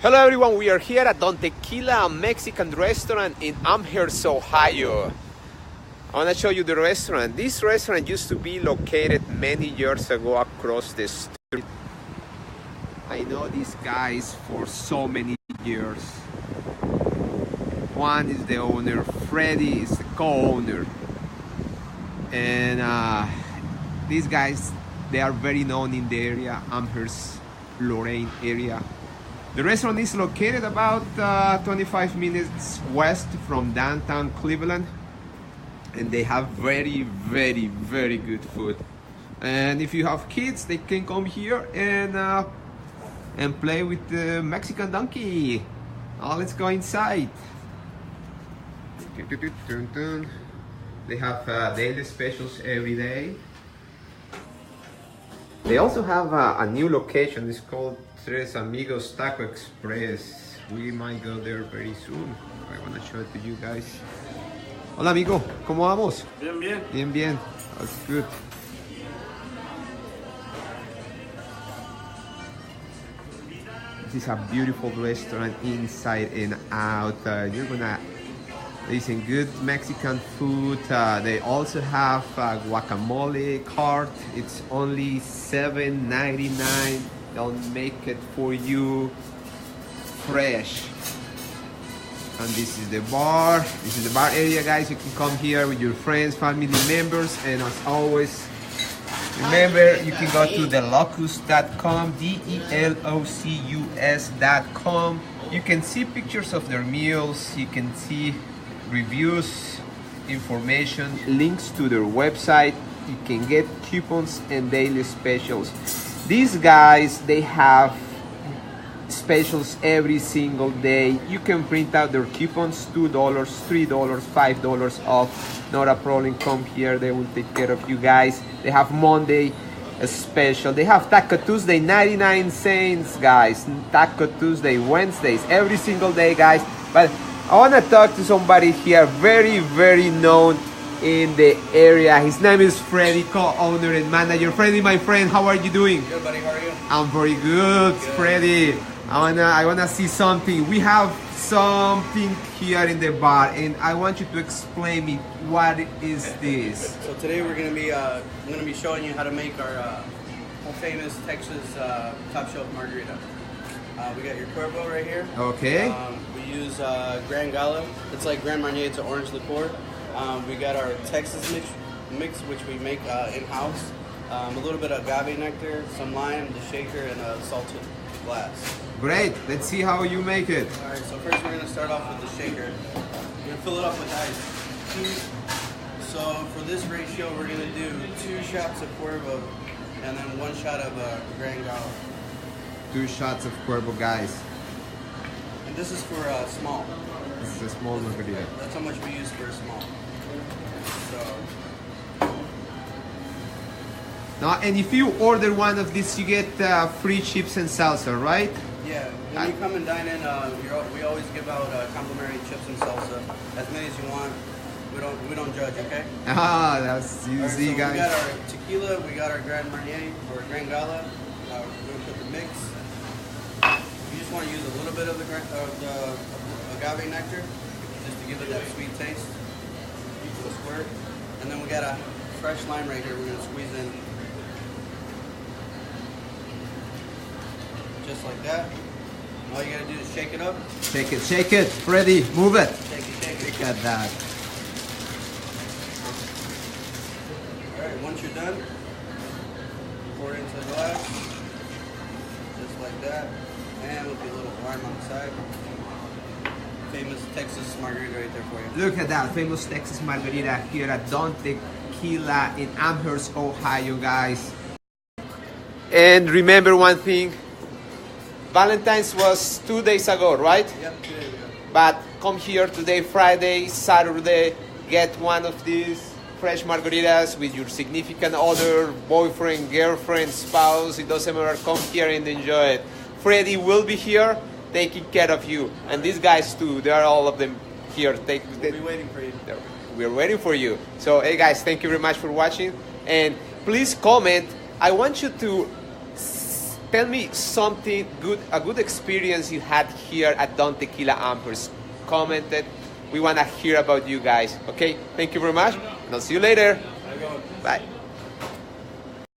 Hello everyone, we are here at Don Tequila, a Mexican restaurant in Amherst, Ohio. I want to show you the restaurant. This restaurant used to be located many years ago across the street. I know these guys for so many years. Juan is the owner, Fredy is the co-owner. And these guys, they are very known in the area, Amherst, Lorraine area. The restaurant is located about 25 minutes west from downtown Cleveland, and they have very good food. And if you have kids, they can come here and play with the Mexican donkey. Let's go inside. They have daily specials every day. They also have a new location. It's called Tres Amigos Taco Express. We might go there very soon. I want to show it to you guys. Hola amigo, ¿cómo vamos? Bien, bien. Bien, bien. That's good. This is a beautiful restaurant inside and out. You're gonna listen, good Mexican food. They also have guacamole cart. It's only $7.99. They'll make it for you fresh. And this is the bar. This is the bar area, guys. You can come here with your friends, family members, and as always, remember you can go to DELOCUS.com, DELOCUS.com. You can see pictures of their meals. You can see reviews, information, links to their website. You can get coupons and daily specials. These guys, they have specials every single day. You can print out their coupons, $2, $3, $5 off. Not a problem. Come here, they will take care of you guys. They have Monday a special. They have Taco Tuesday, 99 cents, guys. Taco Tuesday, Wednesdays, every single day, guys. But I want to talk to somebody here, very known in the area. His name is Fredy, co-owner and manager. Fredy, my friend, how are you doing? Good, buddy. How are you? I'm very good, Fredy. I wanna see something. We have something here in the bar, and I want you to explain me what is this. So today we're gonna be I'm gonna be showing you how to make our famous Texas top shelf margarita. We got your Cuervo right here. Okay. We use Gran Gala. It's like Grand Marnier. It's an orange liqueur. We got our Texas mix which we make in-house. A little bit of agave nectar, some lime, the shaker, and a salted glass. Great. Let's see how you make it. All right. So first we're gonna start off with the shaker. We're gonna fill it up with ice. So for this ratio, we're gonna do 2 shots of Cuervo and then 1 shot of Gran Gala. 2 shots of Cuervo, guys. And this is for small. This is a small margarita. That's how much we use for a small. So. Now, and if you order one of these, you get free chips and salsa, right? Yeah, when you come and dine in, we always give out complimentary chips and salsa, as many as you want. We don't judge, okay? That's easy, Right, so guys. we got our tequila, we got our Grand Marnier or Gran Gala. We're gonna put the mix. You just want to use a little bit of the agave nectar, just to give it that sweet taste. A squirt, and then we got a fresh lime right here. We're gonna squeeze in. Just like that. All you gotta do is shake it up. Shake it, Fredy, move it. Shake it. Look at that. Alright, once you're done, pour it into the glass. Just like that. And with a little lime on the side. Famous Texas margarita right there for you. Look at that, famous Texas margarita here at Don Tequila in Amherst, Ohio, guys. And remember one thing, Valentine's was 2 days ago, right? Yep, 2 days ago. But come here today, Friday, Saturday, get one of these fresh margaritas with your significant other, boyfriend, girlfriend, spouse. It doesn't matter, come here and enjoy it. Fredy will be here taking care of you. And these guys too, they are all of them here. We'll be waiting for you. We're waiting for you. So, hey guys, thank you very much for watching. And please comment. I want you to tell me something good, a good experience you had here at Don Tequila Amherst. Comment it. We want to hear about you guys. Okay, thank you very much, and I'll see you later. Bye.